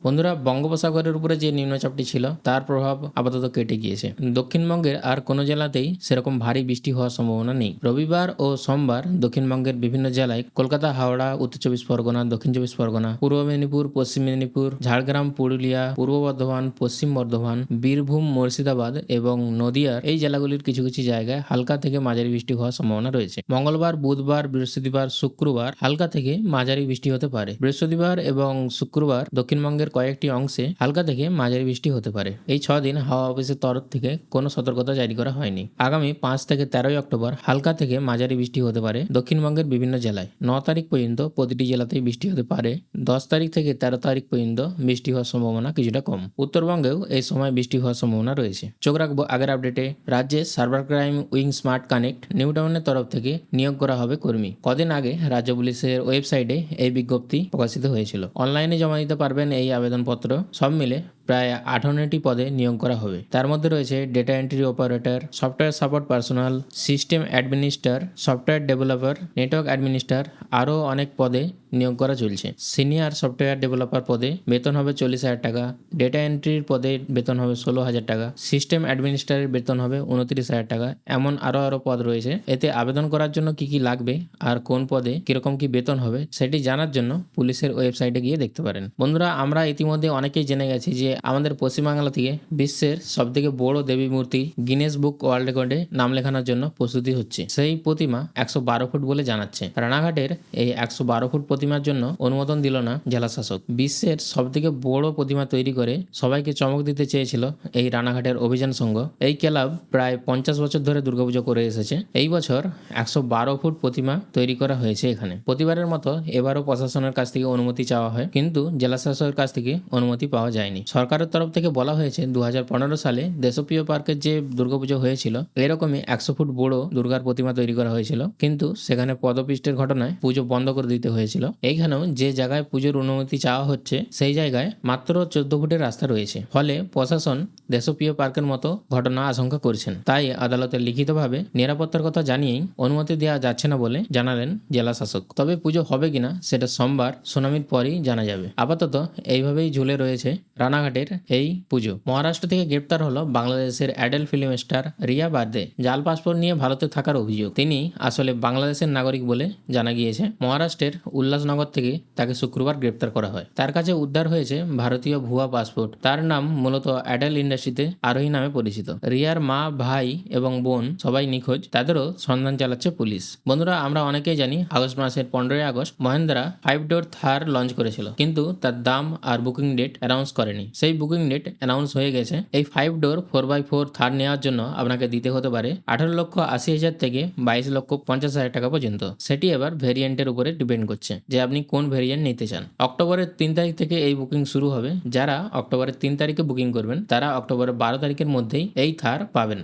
বন্ধুরা, বঙ্গোপসাগরের উপরে যে নিম্নচাপটি ছিল তার প্রভাব আপাতত কেটে গিয়েছে। দক্ষিণবঙ্গের আর কোনো জেলাতেই সেরকম ভারী বৃষ্টি হওয়ার সম্ভাবনা নেই। রবিবার ও সোমবার দক্ষিণবঙ্গের বিভিন্ন জেলায় কলকাতা, হাওড়া, উত্তর চব্বিশ পরগনা, দক্ষিণ চব্বিশ পরগনা, পূর্ব মেদিনীপুর, পশ্চিম মেদিনীপুর, ঝাড়গ্রাম, পুরুলিয়া, পূর্ব বর্ধমান, পশ্চিম বর্ধমান, বীরভূম, মুর্শিদাবাদ এবং নদিয়ার এই জেলাগুলির কিছু কিছু জায়গায় হালকা থেকে মাঝারি বৃষ্টি হওয়ার সম্ভাবনা রয়েছে। মঙ্গলবার, বুধবার, বৃহস্পতিবার, শুক্রবার হালকা থেকে মাঝারি বৃষ্টি হতে পারে। বৃহস্পতিবার এবং শুক্রবার দক্ষিণবঙ্গের কয়েকটি অংশে হালকা থেকে মাঝারি বৃষ্টি হতে পারে। এই 6 দিন হাওয়া অফিসের তরফ থেকে কোনো সতর্কতা জারি করা হয়নি। আগামী 5 থেকে 13 অক্টোবর হালকা থেকে মাঝারি বৃষ্টি হতে পারে দক্ষিণবঙ্গের বিভিন্ন জেলায়। 9 তারিখ পর্যন্ত প্রতিটি জেলাতেই বৃষ্টি হতে পারে। 10 তারিখ থেকে 13 তারিখ পর্যন্ত বৃষ্টি হওয়ার সম্ভাবনা কিছুটা কম। উত্তরবঙ্গেও এই সময় বৃষ্টি হওয়ার সম্ভাবনা রয়েছে। চোখ রাখবো আগের আপডেটে। রাজ্যে cyber crime wing smart connect new টাউনের তরফ থেকে নিয়োগ করা হবে কর্মী। কদিন আগে রাজ্য পুলিশের ওয়েবসাইটে এই বিজ্ঞপ্তি প্রকাশিত হয়েছিল। অনলাইনে জমা দিতে পারবেন এই আবেদনপত্র। সব মিলে প্রায় 58টি পদে নিয়োগ করা হবে। তার মধ্যে রয়েছে data entry operator, software support personal, system administrator, software developer, network administrator, আরও অনেক পদে নিয়োগ করা চলছে। সিনিয়র সফটওয়্যার ডেভেলপার পদে বেতন হবে 40,000 টাকা, ডেটা এন্ট্রির পদে বেতন হবে 16,000 টাকা, সিস্টেম অ্যাডমিনিস্ট্রারের বেতন হবে 29,000 টাকা। এমন আরও পদ রয়েছে। এতে আবেদন করার জন্য কি কি লাগবে আর কোন পদে কিরকম কি বেতন হবে সেটি জানার জন্য পুলিশের ওয়েবসাইটে গিয়ে দেখতে পারেন। বন্ধুরা, আমরা ইতিমধ্যে অনেকেই জেনে গেছি যে আমাদের পশ্চিমবাংলা থেকে বিশ্বের সবথেকে বড় দেবী মূর্তি গিনেস বুক ওয়ার্ল্ড রেকর্ডে নাম লেখানোর জন্য প্রস্তুতি হচ্ছে। সেই প্রতিমা 112 ফুট বলে জানাচ্ছে। রানাঘাটের এই 112 ফুট প্রতিমার জন্য অনুমোদন দিল না জেলা শাসক। বিশ্বের সবথেকে বড় প্রতিমা তৈরি করে সবাইকে চমক দিতে চেয়েছিল এই রানাঘাটের অভিযান সংঘ। এই ক্লাব প্রায় 50 বছর ধরে দুর্গাপুজো করে এসেছে। এই বছর 112 ফুট প্রতিমা তৈরি করা হয়েছে এখানে। প্রতিবারের মতো এবারও প্রশাসনের কাছ থেকে অনুমতি চাওয়া হয়, কিন্তু জেলা শাসকের কাছ থেকে অনুমতি পাওয়া যায়নি। সরকারের তরফ থেকে বলা হয়েছে 2015 সালে দেশপ্রিয় পার্কের যে দুর্গাপুজো হয়েছিল এরকমই 100 ফুট বড় দুর্গার প্রতিমা তৈরি করা হয়েছিল, কিন্তু সেখানে পদপিষ্টের ঘটনায় পুজো বন্ধ করে দিতে হয়েছিল। এইখানেও যে জায়গায় পুজোর অনুমতি চাওয়া হচ্ছে সেই জায়গায় মাত্র 14 ফুটের রাস্তা রয়েছে। ফলে প্রশাসন দেশপ্রিয় পার্কের মতো ঘটনা আশঙ্কা করছেন। তাই আদালতে লিখিতভাবে নিরাপত্তার কথা জানিয়েই অনুমতি দেওয়া যাচ্ছে না বলে জানালেন জেলা শাসক। তবে পুজো হবে কিনা সেটা সোমবার শুনানির পরই জানা যাবে। আপাতত এইভাবেই ঝুলে রয়েছে রানাঘাটের এই পুজো। মহারাষ্ট্র থেকে গ্রেপ্তার হলো বাংলাদেশের অ্যাডাল ফিল্ম স্টার রিয়া বার্দে। জাল পাসপোর্ট নিয়ে ভারতে থাকার অভিযোগ। তিনি আসলে বাংলাদেশের নাগরিক বলে জানা গিয়েছে। মহারাষ্ট্রের উল্লাসনগর থেকে তাকে শুক্রবার গ্রেপ্তার করা হয়। তার কাছে উদ্ধার হয়েছে ভারতীয় ভুয়া পাসপোর্ট। তার নাম মূলত অ্যাডাল ইন্ডাস্ট্রিতে আরোহী নামে পরিচিত। রিয়ার মা, ভাই এবং বোন সবাই নিখোঁজ। তাদেরও সন্ধান চালাচ্ছে পুলিশ। বন্ধুরা, আমরা অনেকেই জানি আগস্ট মাসের 15 আগস্ট মহেন্দ্রা 5 ডোর থার লঞ্চ করেছিল, কিন্তু তার দাম আর বুকিং ডেট অ্যানাউন্স করেনি। সেই বুকিং ডেট অ্যানাউন্স হয়ে গেছে। এই 5 ডোর 4x4 থার নেওয়ার জন্য আপনাকে দিতে হতে পারে 18,80,000 থেকে 22,50,000 টাকা পর্যন্ত। সেটি এবার ভেরিয়েন্টের উপরে ডিপেন্ড করছে যে আপনি কোন ভেরিয়েন্ট নিতে চান। অক্টোবরের 3 তারিখ থেকে এই বুকিং শুরু হবে। যারা অক্টোবরের 3 তারিখে বুকিং করবেন তারা অক্টোবরের 12 তারিখের মধ্যেই এই থার পাবেন।